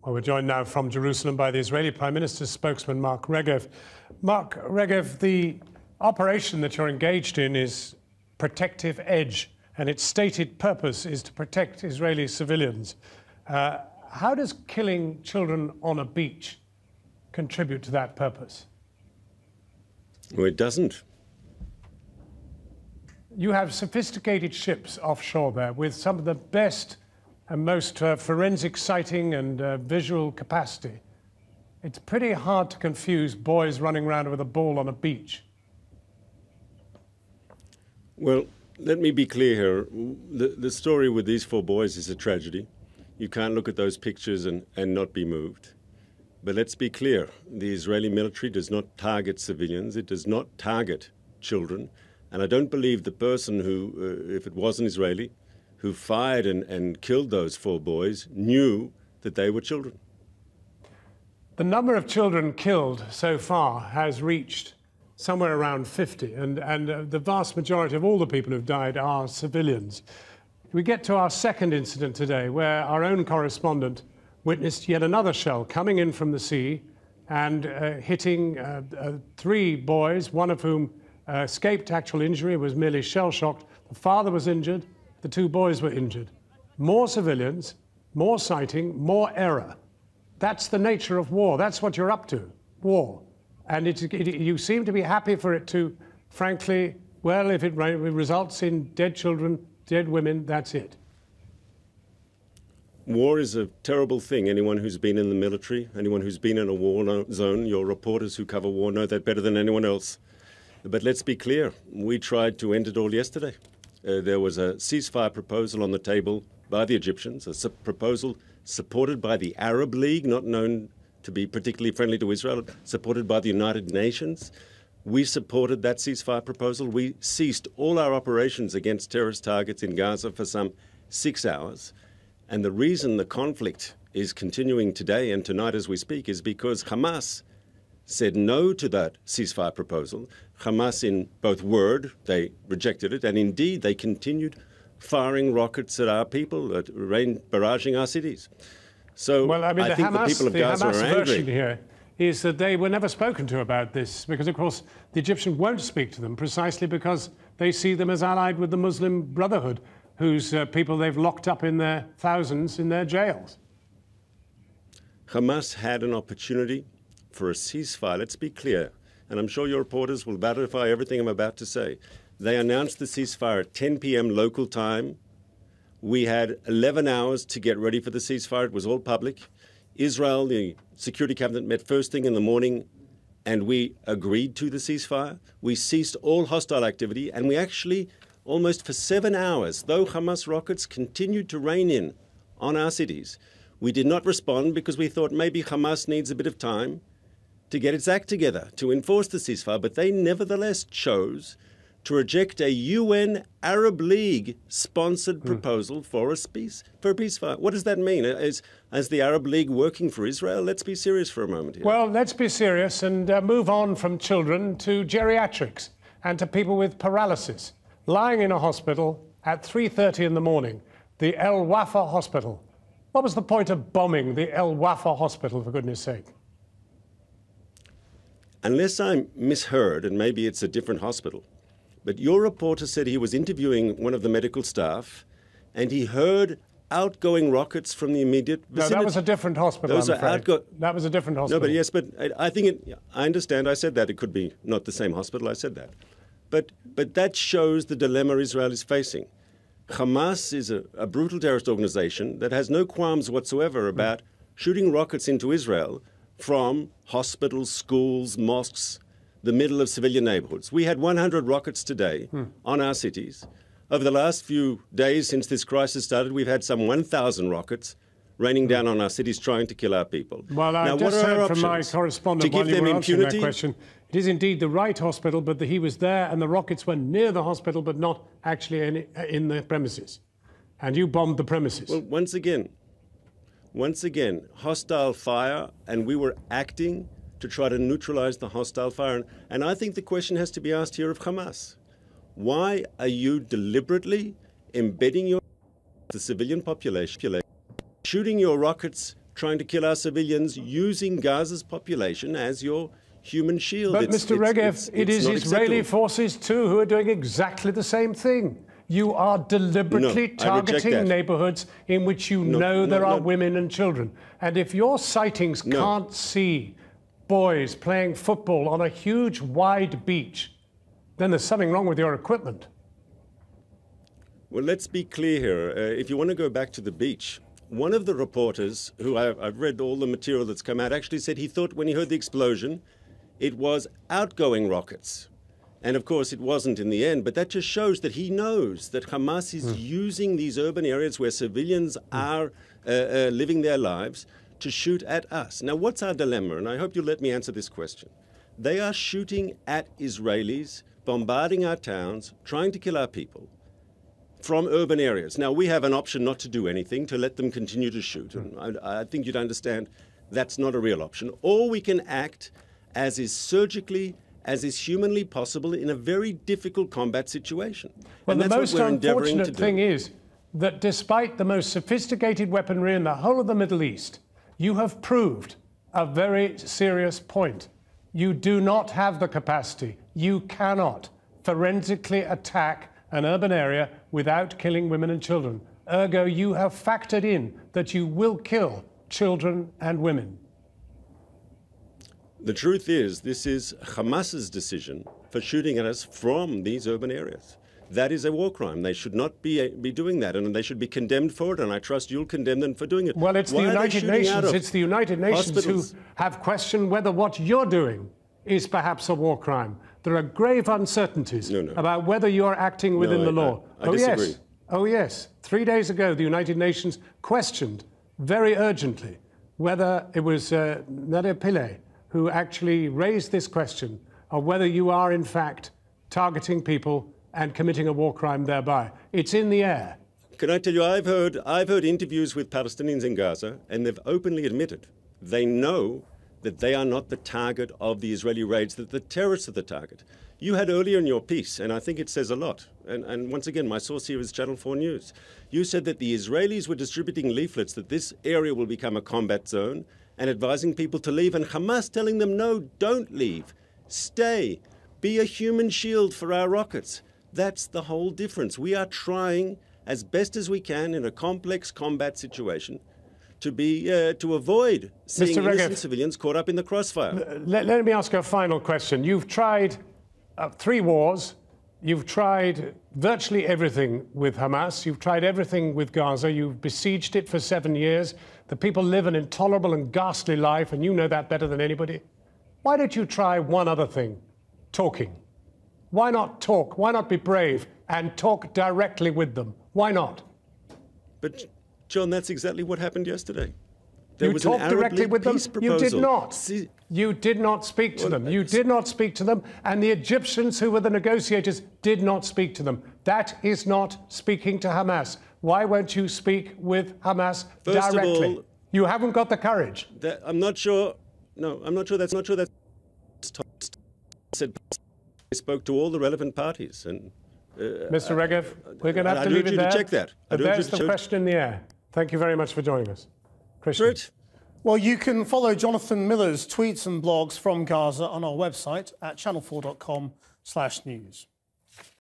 Well, we're joined now from Jerusalem by the Israeli Prime Minister's spokesman, Mark Regev. Mark Regev, the operation that you're engaged in is Protective Edge, and its stated purpose is to protect Israeli civilians. How does killing children on a beach contribute to that purpose? Well, it doesn't. You have sophisticated ships offshore there with some of the best and most forensic sighting and visual capacity. It's pretty hard to confuse boys running around with a ball on a beach. Well, let me be clear here. The story with these 4 boys is a tragedy. You can't look at those pictures and not be moved. But let's be clear. The Israeli military does not target civilians. It does not target children. And I don't believe the person who, if it was an Israeli, who fired and killed those 4 boys knew that they were children. The number of children killed so far has reached somewhere around 50, and the vast majority of all the people who've died are civilians. We get to our second incident today, where our own correspondent witnessed yet another shell coming in from the sea and hitting 3 boys, one of whom escaped actual injury, was merely shell-shocked. The father was injured. The 2 boys were injured. More civilians, more sighting, more error. That's the nature of war. That's what you're up to, war. And you seem to be happy for it to, frankly, well, if it results in dead children, dead women, that's it. War is a terrible thing. Anyone who's been in the military, anyone who's been in a war zone, your reporters who cover war know that better than anyone else. But let's be clear, we tried to end it all yesterday. There was a ceasefire proposal on the table by the Egyptians, a proposal supported by the Arab League, not known to be particularly friendly to Israel, supported by the United Nations. We supported that ceasefire proposal. We ceased all our operations against terrorist targets in Gaza for some 6 hours. And the reason the conflict is continuing today and tonight as we speak is because Hamas said no to that ceasefire proposal. Hamas, in both word, they rejected it, and indeed they continued firing rockets at our people, barraging our cities. So well, I think the people of Gaza are angry. Version here is that they were never spoken to about this, because, of course, the Egyptians won't speak to them precisely because they see them as allied with the Muslim Brotherhood, whose people they've locked up in their thousands in their jails. Hamas had an opportunity for a ceasefire. Let's be clear, and I'm sure your reporters will verify everything I'm about to say. They announced the ceasefire at 10 p.m. local time. We had 11 hours to get ready for the ceasefire. It was all public. Israel, the Security Cabinet, met first thing in the morning, and we agreed to the ceasefire. We ceased all hostile activity, and we actually, almost for 7 hours, though Hamas rockets continued to rain in on our cities, we did not respond because we thought maybe Hamas needs a bit of time to get its act together, to enforce the ceasefire, but they nevertheless chose to reject a UN Arab League-sponsored proposal for a ceasefire. What does that mean? Is the Arab League working for Israel? Let's be serious for a moment here. Well, let's be serious and move on from children to geriatrics and to people with paralysis, lying in a hospital at 3:30 in the morning, the El Wafa Hospital. What was the point of bombing the El Wafa Hospital, for goodness sake? Unless I misheard, and maybe it's a different hospital, but your reporter said he was interviewing one of the medical staff and he heard outgoing rockets from the immediate vicinity. No, that was a different hospital, I'm afraid. That was a different hospital. No, but yes, but I think I understand. I said that. It could be not the same hospital. I said that. But that shows the dilemma Israel is facing. Hamas is a brutal terrorist organization that has no qualms whatsoever about shooting rockets into Israel from hospitals, schools, mosques, the middle of civilian neighborhoods. We had 100 rockets today on our cities. Over the last few days since this crisis started, we've had some 1,000 rockets raining down on our cities trying to kill our people. Well, I just heard from my correspondent while you were answering that question. It is indeed the right hospital, but he was there and the rockets were near the hospital, but not actually in the premises. And you bombed the premises. Well, once again, hostile fire, and we were acting to try to neutralize the hostile fire. And I think the question has to be asked here of Hamas. Why are you deliberately embedding the civilian population, shooting your rockets trying to kill our civilians using Gaza's population as your human shield. But Mr. Regev, it is Israeli forces too who are doing exactly the same thing. You are deliberately targeting neighborhoods in which you know there are women and children. And if your sightings can't see boys playing football on a huge, wide beach, then there's something wrong with your equipment. Well, let's be clear here. If you want to go back to the beach, one of the reporters, who I've read all the material that's come out, actually said he thought when he heard the explosion, it was outgoing rockets. And of course, it wasn't in the end, but that just shows that he knows that Hamas is using these urban areas where civilians are living their lives to shoot at us. Now, what's our dilemma? And I hope you'll let me answer this question. They are shooting at Israelis, bombarding our towns, trying to kill our people from urban areas. Now, we have an option not to do anything, to let them continue to shoot. And I think you'd understand that's not a real option. Or we can act as is surgically, as is humanly possible in a very difficult combat situation. Well, the most unfortunate thing is that despite the most sophisticated weaponry in the whole of the Middle East, you have proved a very serious point. You do not have the capacity. You cannot forensically attack an urban area without killing women and children. Ergo, you have factored in that you will kill children and women. The truth is, this is Hamas's decision for shooting at us from these urban areas. That is a war crime. They should not be doing that, and they should be condemned for it, and I trust you'll condemn them for doing it. Well, it's the United Nations. It's the United Nations who have questioned whether what you're doing is perhaps a war crime. There are grave uncertainties about whether you're acting within the law. I disagree. Oh, yes. 3 days ago, the United Nations questioned very urgently whether it was Nader Pillay who actually raised this question of whether you are, in fact, targeting people and committing a war crime thereby. It's in the air. Can I tell you, I've heard interviews with Palestinians in Gaza, and they've openly admitted they know that they are not the target of the Israeli raids, that the terrorists are the target. You had earlier in your piece, and I think it says a lot, and once again, my source here is Channel 4 News. You said that the Israelis were distributing leaflets that this area will become a combat zone and advising people to leave, and Hamas telling them, no, don't leave, stay, be a human shield for our rockets. That's the whole difference. We are trying as best as we can in a complex combat situation to avoid seeing innocent civilians caught up in the crossfire. Let me ask you a final question. You've tried 3 wars. You've tried virtually everything with Hamas. You've tried everything with Gaza. You've besieged it for 7 years. The people live an intolerable and ghastly life, and you know that better than anybody. Why don't you try one other thing? Talking. Why not talk? Why not be brave and talk directly with them? Why not? But, John, that's exactly what happened yesterday. You talked directly with them? You did not. You did not speak to them. You did not speak to them, and the Egyptians, who were the negotiators, did not speak to them. That is not speaking to Hamas. Why won't you speak with Hamas directly? First of all, you haven't got the courage. I'm not sure. No, I'm not sure that's said. I spoke to all the relevant parties. And Mr. Regev, we're going to have to leave it there. To check that. But there's the question in the air. Thank you very much for joining us. Christian. Well, you can follow Jonathan Miller's tweets and blogs from Gaza on our website at channel4.com/news.